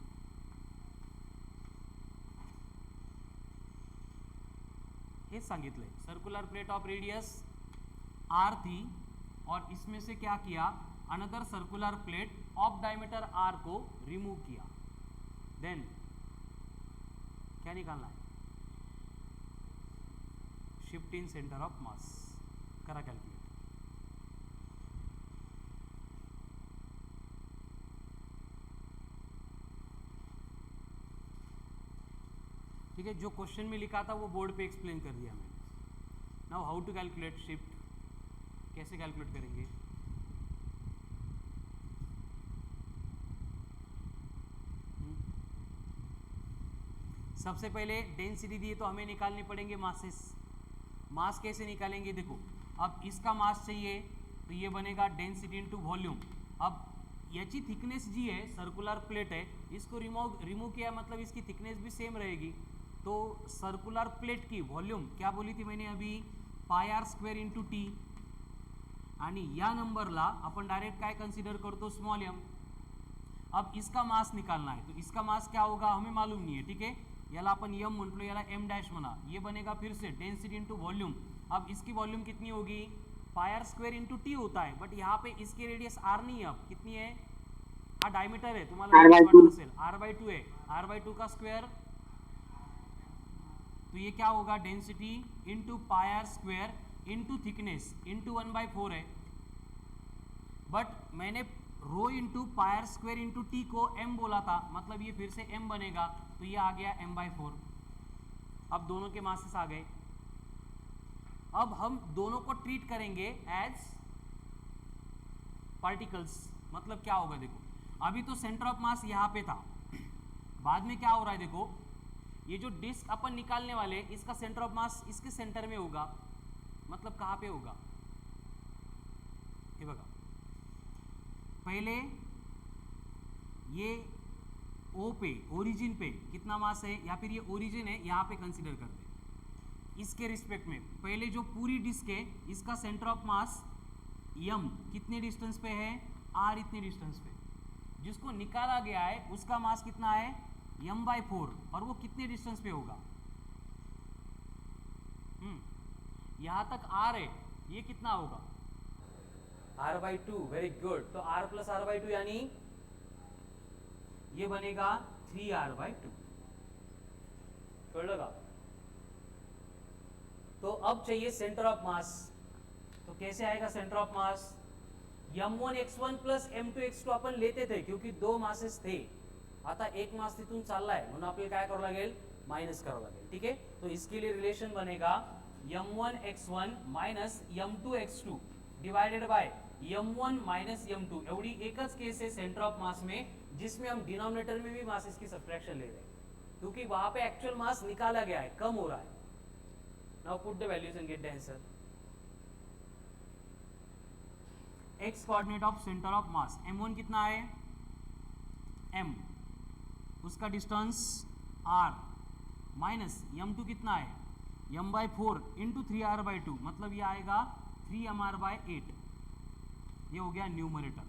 हे सांगितलंय circular plate of radius r थी और इसमें से क्या किया another circular plate of diameter r को रिमूव किया. देन क्या निकालना है शिफ्ट इन सेंटर ऑफ मास. करा कैलकुलेट. ठीक है जो क्वेश्चन में लिखा था वो बोर्ड पे एक्सप्लेन कर दिया मैंने. Now how to calculate shift. कैसे कैलकुलेट करेंगे सबसे पहले डेंसिटी दी तो हमें निकालने पड़ेंगे मासेस. मास कैसे निकालेंगे देखो अब इसका मास चाहिए तो ये बनेगा डेंसिटी इनटू वॉल्यूम. अब याची थिकनेस जी है सर्कुलर प्लेट है इसको रिमूव किया मतलब इसकी थिकनेस भी सेम रहेगी. तो सर्कुलर प्लेट की वॉल्यूम क्या बोली थी मैंने अभी पाय आर स्क्वेअर इंटू टी आणि या नंबरला आपण डायरेक्ट काय कन्सिडर करतो स्मॉल एम. अब इसका मास निकालना है तो इसका मास क्या होगा हमें मालूम नहीं है. ठीक है याला अपन एम म्हटलो याला एम डैश म्हणा. ये बनेगा फिर से डेंसिटी इंटू वॉल्यूम. अब इसकी वॉल्यूम कितनी होगी पाय आर स्क्वेअर इंटू टी होता है बट यहाँ पे इसकी रेडियस आर नहीं है. अब कितनी है हा डायमीटर है तुम्हाला असेल r/2 है. r/2 का स्क्वायर तो ये क्या होगा density into pi R square into thickness into 1/4 है. बट मैंने rho into pi R square into T को m बोला था मतलब ये फिर से m बनेगा तो ये आ गया m/4. अब दोनों के मासेस आ गए. अब हम दोनों को ट्रीट करेंगे एज पार्टिकल्स. मतलब क्या होगा देखो अभी तो सेंटर ऑफ मास यहाँ पे था. बाद में क्या हो रहा है देखो ये जो डिस्क अपन निकालने वाले इसका सेंटर ऑफ मास इसके सेंटर में होगा. मतलब कहाँ पे होगा ये बघा पहले ये ओ पे ओरिजिन पे कितना मास है या फिर ये ओरिजिन है यहाँ पे कंसीडर करते हैं. इसके रिस्पेक्ट में पहले जो पूरी डिस्क है इसका सेंटर ऑफ मास m कितने डिस्टेंस पे है r इतने डिस्टेंस पे. जिसको निकाला गया है उसका मास कितना है m/4 और वो कितने डिस्टेंस पे होगा यहाँ तक r है ये कितना होगा r/2. Very good. तो r प्लस r/2 यानी ये बनेगा 3r/2. कळलं का. तो अब चाहिए सेंटर ऑफ मास. तो कैसे आएगा centre of mass m1x1 plus m2x2 आपण लेते थे क्योंकि दो मासेस थे. आता एक मास तिथून चाललाय म्हणून आपल्याला काय करावं लागेल माइनस करावं लागेल. ठीक है तो इसके लिए रिलेशन बनेगा m1x1 minus m2x2 divided by m1 minus m2. एवढी एकच केस है सेंटर ऑफ मास में जिसमें हम डिनोमिनेटर में भी मासेस की सब्ट्रैक्शन ले रहे हैं क्योंकि वहां पे एक्चुअल मास निकाला गया है कम हो रहा है. Now put the values and get the answer. X coordinate of centre of mass m1 कितना है m उसका डिस्टेंस r माइनस m2 कितना है m/4 इंटू 3r/2 मतलब ये आएगा 3mr/8. ये हो गया न्यूमरेटर.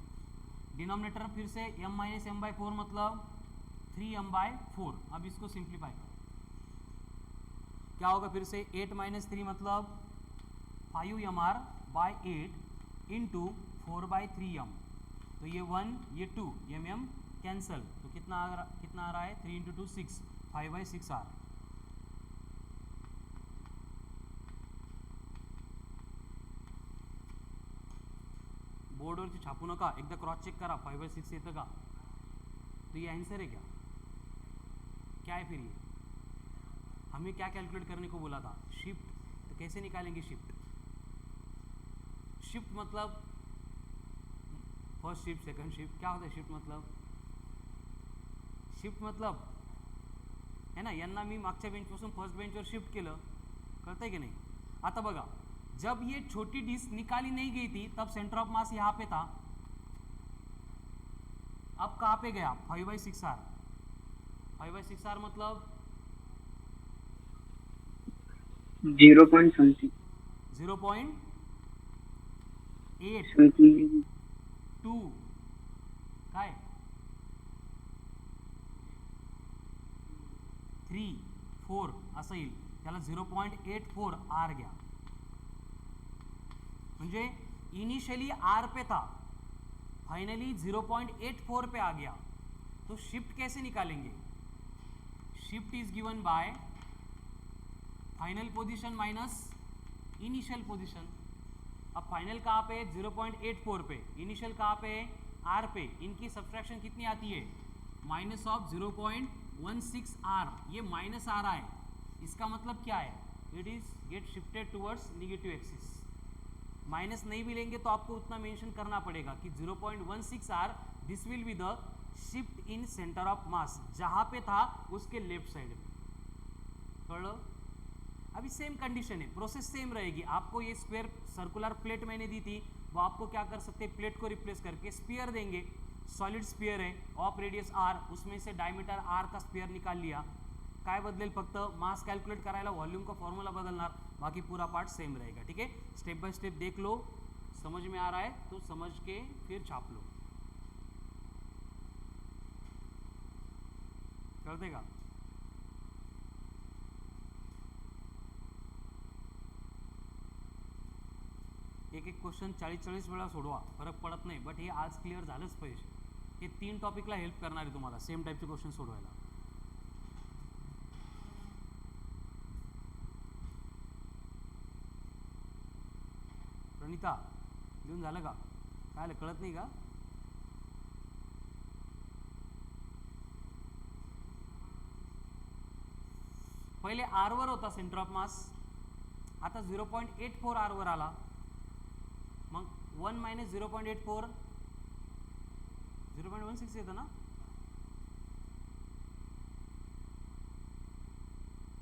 डिनोमिनेटर फिर से m माइनस m/4 मतलब 3m/4. अब इसको सिंप्लीफाई करो क्या होगा फिर से 8 माइनस 3 मतलब 5mr/8 इंटू 4/3m. तो ये 1 ये 2 m कैंसल तो कितना आ रहा है 3 इंटू 2 6 5/6r. बोर्डवरती छापू नका एकदा क्रॉस चेक करा 5/6 येतं का. तो ये आंसर है क्या है फिर ये हमें क्या कैलकुलेट करने को बोला था शिफ्ट. तो कैसे निकालेंगे शिफ्ट. शिफ्ट मतलब फर्स्ट शिफ्ट सेकंड शिफ्ट क्या होता है शिफ्ट मतलब है ना. यांना मी मागच्या बेंचपासून फर्स्ट बेंचवर शिफ्ट केलं कळतंय की नाही. आता बघा जब ये छोटी डिस्क निकाली नहीं गई थी तब सेंटर ऑफ मास यहाँ पे था. अब कहाँ पे गया 5/6r. 5/6r मतलब 0 point something 0.8 something 2 काय 3 4 असं येईल, त्याला 0.84 आर घ्या. म्हणजे इनिशियली आर पे था, फाइनली 0.84 पे आ गया. तो शिफ्ट कैसे निकालेंगे? Shift is given bye final position minus initial position. अब फाइनल कहाँ पे? 0.84 पे. इनिशियल कहाँ पे? आर पे. इनकी सब्ट्रैक्शन कितनी आती है? Minus of 0.16 r. ये माइनस आ रहा है, इसका मतलब क्या है? It is get shifted towards negative axis. Minus नहीं भी लेंगे तो आपको उतना मेंशन करना पड़ेगा कि 0.16 r this will be the shift in centre of mass. जहां पे था उसके लेफ्ट साइड में. पढ़ो. अभी सेम कंडीशन है, प्रोसेस सेम रहेगी. आपको ये स्क्वायर सर्कुलर प्लेट मैंने दी थी, वो आपको क्या कर सकते हैं? प्लेट को रिप्लेस करके स्फीयर देंगे. सॉलिड स्फीयर है ऑफ रेडियस आर, उसमें से डायमीटर आर का स्फीयर निकाल लिया. काय बदलेल? फक्त मास कॅल्क्युलेट करायला व्हॉल्यूम का फॉर्म्युला बदलणार, बाकी पूरा पार्ट सेम रहेगा. ठीक है, स्टेप बाय स्टेप देख लो. समझ में आ रहा है तो समझ के फिर छाप लो. कर देगा. एक एक क्वेश्चन 40-40 वेळा सोडवा, फरक पडत नाही. बट हे आज क्लिअर झालंच पाहिजे. हे 3 टॉपिकला हेल्प करणार आहे तुम्हाला सेम टाईपचे क्वेश्चन सोडवायला. प्रणिता लिहून झालं का? काय कळत नाही का? पहिले आर वर होता सेंटर ऑफ मास, आता 0.84 आर वर आला. मग 1 मायनस 0.84 0.16 येतं ना.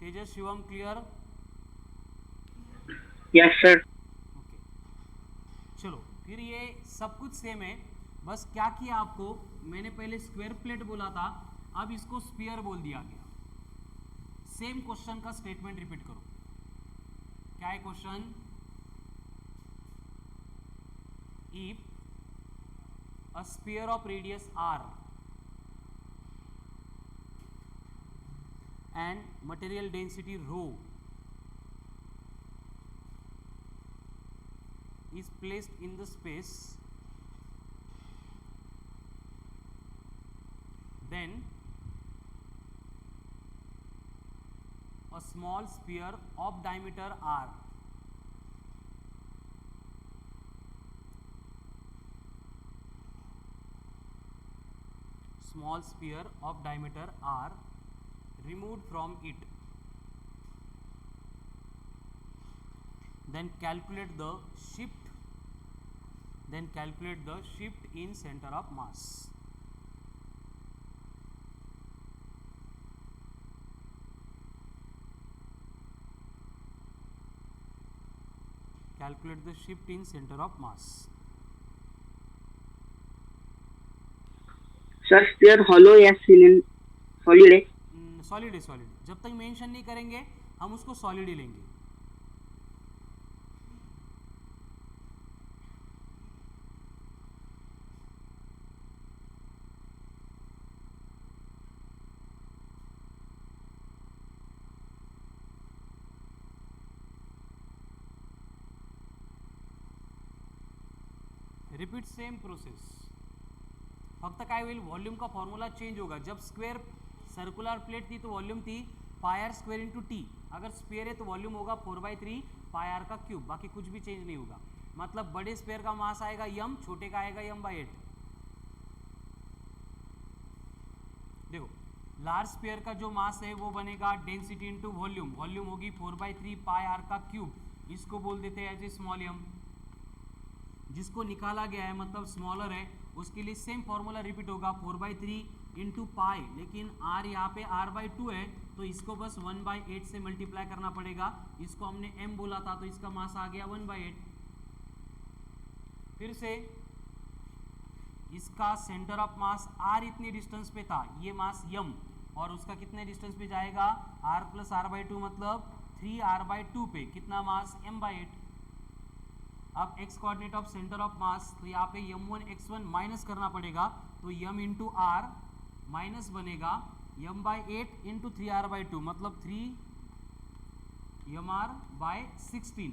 Tejas, Shivam, clear? Yes sir. Okay, चलो फिर ये सब कुछ सेम है. बस क्या किया आपको? मैंने पहले स्क्वायर प्लेट बोला था, अब इसको स्फीयर बोल दिया गया. सेम क्वेश्चन का स्टेटमेंट रिपीट करो. क्या है question? If a sphere of radius r and material density rho is placed in the space, then a small sphere of diameter r removed from it, then calculate the shift in center of mass. Calculate the shift in center of mass. Sir sphere hollow या solid है? Solid है. Solid जब तक mention नहीं करेंगे हम उसको solid ही लेंगे. Repeat same process. फक्त काय होईल? वॉल्यूम का फॉर्मूला चेंज होगा. जब स्क्वायर सर्कुलर प्लेट थी तो वॉल्यूम थी पाई आर स्क्वायर इंटू टी. अगर स्क्वायर है तो वॉल्यूम होगा 4/3 पाई आर का क्यूब. बाकी कुछ भी चेंज नहीं होगा. मतलब बड़े स्क्वायर का मास आएगा m, छोटे का आएगा m/8. देखो, लार्ज स्क्वायर का जो मास है वो बनेगा डेंसिटी इंटू वॉल्यूम. वॉल्यूम होगी 4/3 पाई आर का क्यूब. इसको बोल देते हैं एज ए स्मॉल m. जिसको निकाला गया है मतलब स्मॉलर है, उसके लिए सेम फॉर्मूला रिपीट होगा 4/3 इंटू पाई. लेकिन r यहाँ पे r/2 है तो इसको बस 1/8 से मल्टीप्लाई करना पड़ेगा. इसको हमने m बोला था तो इसका मास आ गया 1/8. फिर से इसका सेंटर ऑफ मास r इतने डिस्टेंस पे था, ये मास m, और उसका कितने डिस्टेंस पे जाएगा? r + r/2 मतलब 3r/2 पे कितना मास m/8। अब x coordinate of centre of mass, तो यहाँ पे m1 x1 माइनस करना पड़ेगा, तो m इंटू आर माइनस बनेगा m/8 इंटू 3r/2 मतलब 3mr/16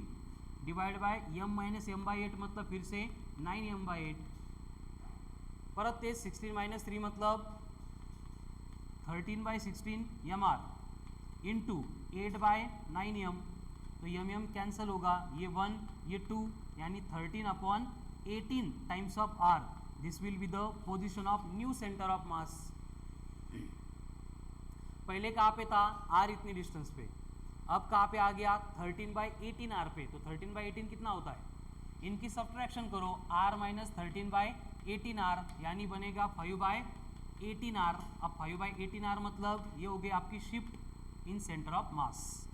divide by m minus m/8 मतलब फिर से 9m/8 परत ते 16 माइनस 3 मतलब 13/16 mr इंटू 8/9m, तो m कैंसिल होगा, ये 1 ये 2 यानी 13/18 times of r। This will be the position of new centre of मास। पहले कहाँ पे था, r इतनी डिस्टेंस पे, अब कहाँ पे आ गया 13/18 r पे, तो 13/18 कितना होता है, इनकी सब्ट्रैक्शन करो, r माइनस 13/18 r यानी बनेगा 5/18 r। अब 5/18 r मतलब ये हो गई आपकी shift in centre of mass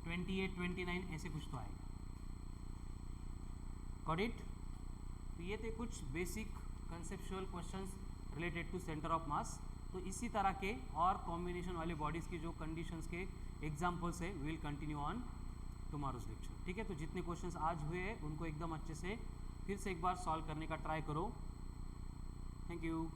28 29 ऐसे कुछ तो आएगा। Got it. तो ये थे कुछ basic conceptual questions related to centre of mass. तो इसी तरह के और कॉम्बिनेशन वाले बॉडीज़ की जो कंडीशंस के एग्जांपल्स है will continue on tomorrow's lecture. ठीक है, तो जितने क्वेश्चंस आज हुए हैं उनको एकदम अच्छे से फिर से एक बार सॉल्व करने का ट्राई करो। Thank you.